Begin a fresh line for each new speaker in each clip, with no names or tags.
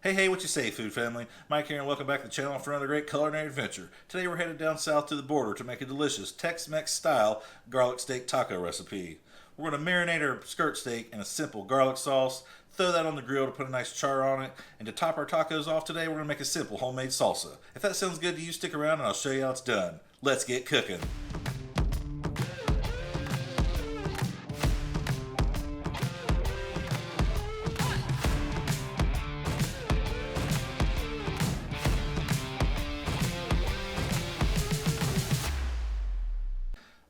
Hey, what you say, food family? Mike here, and welcome back to the channel for another great culinary adventure. Today we're headed down south to the border to make a delicious Tex-Mex style garlic steak taco recipe. We're going to marinate our skirt steak in a simple garlic sauce, throw that on the grill to put a nice char on it, and to top our tacos off today, we're going to make a simple homemade salsa. If that sounds good to you, stick around and I'll show you how it's done. Let's get cooking.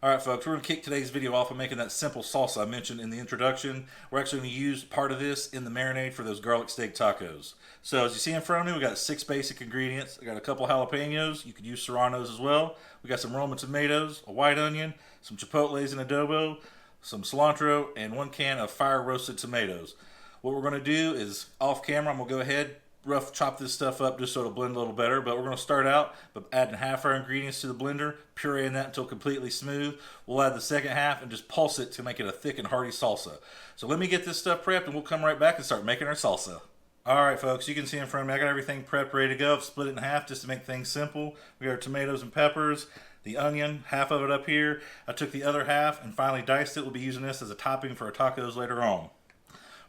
Alright folks, we're going to kick today's video off by making that simple salsa I mentioned in the introduction. We're actually going to use part of this in the marinade for those garlic steak tacos. So as you see in front of me, we got 6 basic ingredients. I got a couple jalapenos, you could use serranos as well. We got some Roma tomatoes, a white onion, some chipotles and adobo, some cilantro, and 1 can of fire roasted tomatoes. What we're going to do is, off camera, I'm going to go ahead, rough chop this stuff up just so it'll blend a little better, but we're going to start out by adding half our ingredients to the blender, pureeing that until completely smooth. We'll add the second half and just pulse it to make it a thick and hearty salsa. So let me get this stuff prepped and we'll come right back and start making our salsa. Alright folks, you can see in front of me I got everything prepped, ready to go. I've split it in half just to make things simple. We got our tomatoes and peppers, the onion, half of it up here. I took the other half and finally diced it. We'll be using this as a topping for our tacos later on.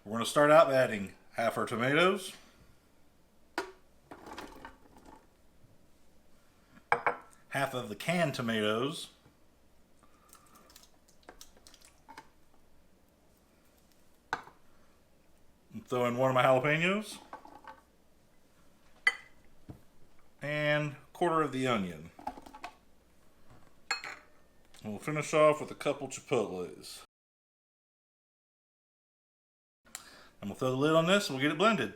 We're going to start out by adding half our tomatoes, half of the canned tomatoes, and throw in 1 of my jalapenos, and 1/4 of the onion. And we'll finish off with a couple chipotles. And we'll throw the lid on this and we'll get it blended.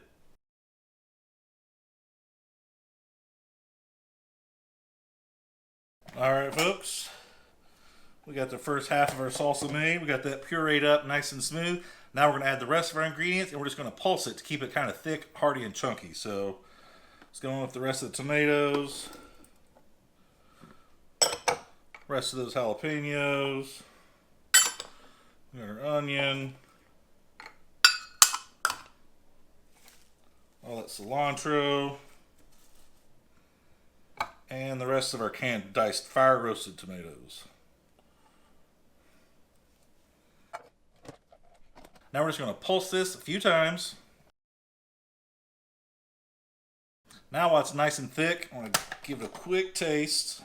Alright folks, we got the first half of our salsa made. We got that pureed up nice and smooth. Now we're going to add the rest of our ingredients and we're just going to pulse it to keep it kind of thick, hearty, and chunky. So let's go on with the rest of the tomatoes, rest of those jalapenos, we got our onion, all that cilantro, and the rest of our canned diced fire roasted tomatoes. Now we're just going to pulse this a few times. Now while it's nice and thick, I'm going to give it a quick taste.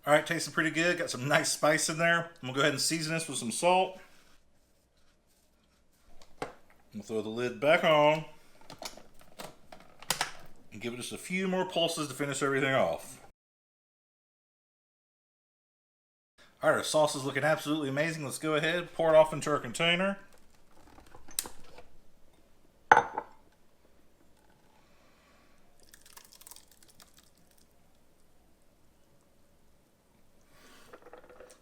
Alright, tasting pretty good. Got some nice spice in there. I'm going to go ahead and season this with some salt. We'll throw the lid back on and give it just a few more pulses to finish everything off. Alright, our sauce is looking absolutely amazing. Let's go ahead, pour it off into our container.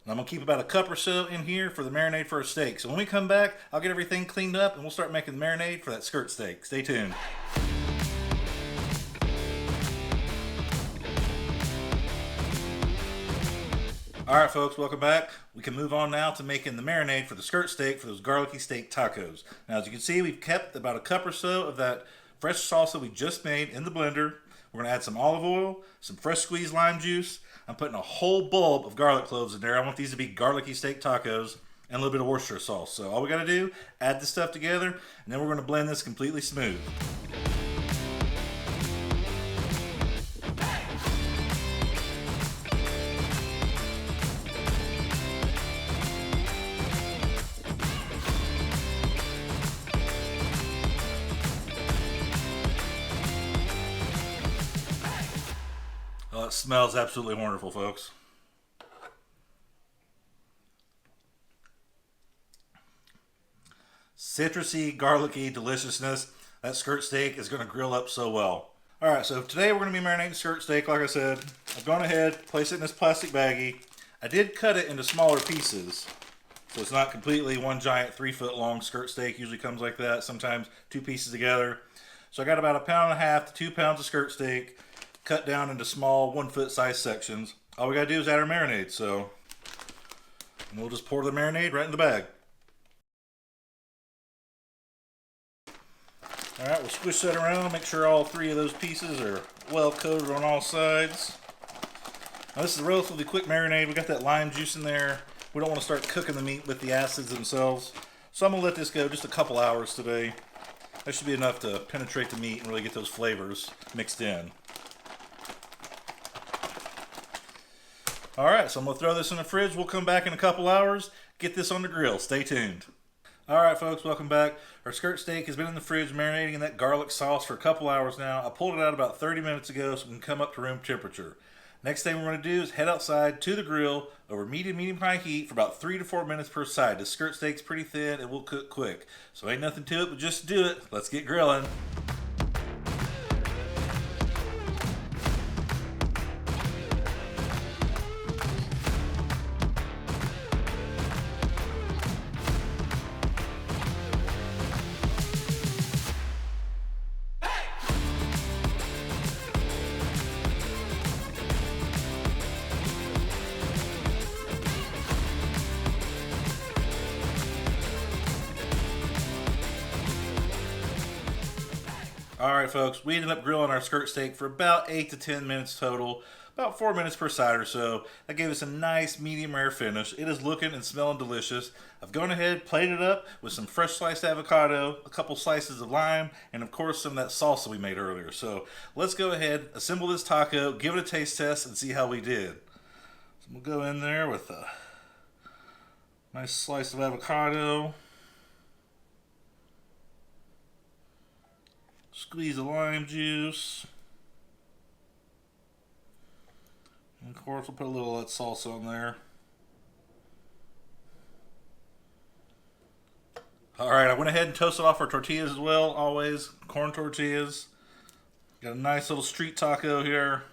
I'm going to keep about a cup or so in here for the marinade for our steak. So when we come back, I'll get everything cleaned up and we'll start making the marinade for that skirt steak. Stay tuned. Alright folks, welcome back. We can move on now to making the marinade for the skirt steak for those garlicky steak tacos. Now as you can see, we've kept about a cup or so of that fresh salsa we just made in the blender. We're going to add some olive oil, some fresh squeezed lime juice. I'm putting a whole bulb of garlic cloves in there. I want these to be garlicky steak tacos, and a little bit of Worcestershire sauce. So all we got to do, add this stuff together, and then we're going to blend this completely smooth. Oh, it smells absolutely wonderful, folks. Citrusy, garlicky deliciousness. That skirt steak is going to grill up so well. Alright, so today we're going to be marinating skirt steak, like I said. I've gone ahead, placed it in this plastic baggie. I did cut it into smaller pieces, so it's not completely one giant 3-foot long skirt steak. Usually comes like that, sometimes 2 pieces together. So I got about 1.5 pounds to 2 pounds of skirt steak, cut down into small 1-foot size sections. All we gotta do is add our marinade. So And we'll just pour the marinade right in the bag. Alright, we'll squish that around, make sure all three of those pieces are well coated on all sides. Now this is a relatively quick marinade. We got that lime juice in there. We don't want to start cooking the meat with the acids themselves. So I'm going to let this go just a couple hours today. That should be enough to penetrate the meat and really get those flavors mixed in. Alright, so I'm going to throw this in the fridge. We'll come back in a couple hours, get this on the grill. Stay tuned. Alright folks, welcome back. Our skirt steak has been in the fridge marinating in that garlic sauce for a couple hours now. I pulled it out about 30 minutes ago so it can come up to room temperature. Next thing we're going to do is head outside to the grill over medium-high heat for about 3 to 4 minutes per side. The skirt steak's pretty thin and will cook quick. So ain't nothing to it, but just do it. Let's get grilling. Alright folks, we ended up grilling our skirt steak for about 8 to 10 minutes total, about 4 minutes per side or so. That gave us a nice medium rare finish. It is looking and smelling delicious. I've gone ahead, plated it up with some fresh sliced avocado, a couple slices of lime, and of course some of that salsa we made earlier. So let's go ahead, assemble this taco, give it a taste test, and see how we did. So we'll go in there with a nice slice of avocado. Squeeze the lime juice. And of course, we'll put a little of that salsa in there. Alright, I went ahead and toasted off our tortillas as well. Always corn tortillas. Got a nice little street taco here.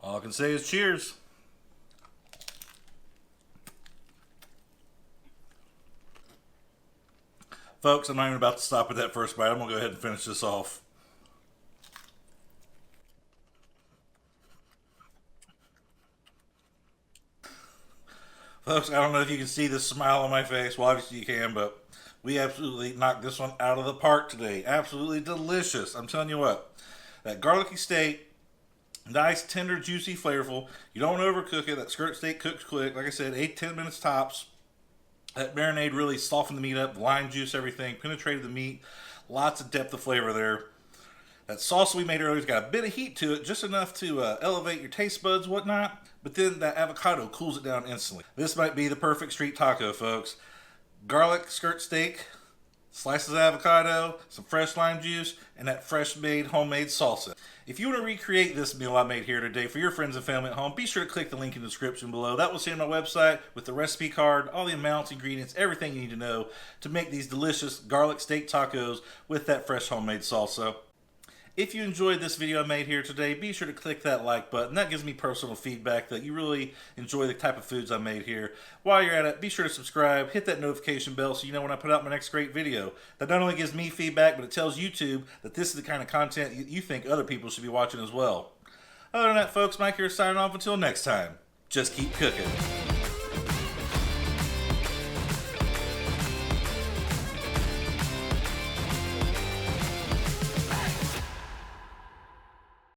All I can say is cheers. Folks, I'm not even about to stop at that first bite. I'm going to go ahead and finish this off. Folks, I don't know if you can see the smile on my face. Well, obviously you can, but we absolutely knocked this one out of the park today. Absolutely delicious. I'm telling you what, that garlicky steak, nice, tender, juicy, flavorful. You don't want to overcook it. That skirt steak cooks quick. Like I said, 8-10 minutes tops. That marinade really softened the meat up, lime juice, everything, penetrated the meat. Lots of depth of flavor there. That salsa we made earlier has got a bit of heat to it, just enough to elevate your taste buds, whatnot. But then that avocado cools it down instantly. This might be the perfect street taco, folks. Garlic skirt steak, slices of avocado, some fresh lime juice, and that fresh made homemade salsa. If you want to recreate this meal I made here today for your friends and family at home, be sure to click the link in the description below. That will send my website with the recipe card, all the amounts, ingredients, everything you need to know to make these delicious garlic steak tacos with that fresh homemade salsa. If you enjoyed this video I made here today, be sure to click that like button. That gives me personal feedback that you really enjoy the type of foods I made here. While you're at it, be sure to subscribe, hit that notification bell so you know when I put out my next great video. That not only gives me feedback, but it tells YouTube that this is the kind of content you think other people should be watching as well. Other than that, folks, Mike here signing off until next time. Just keep cooking.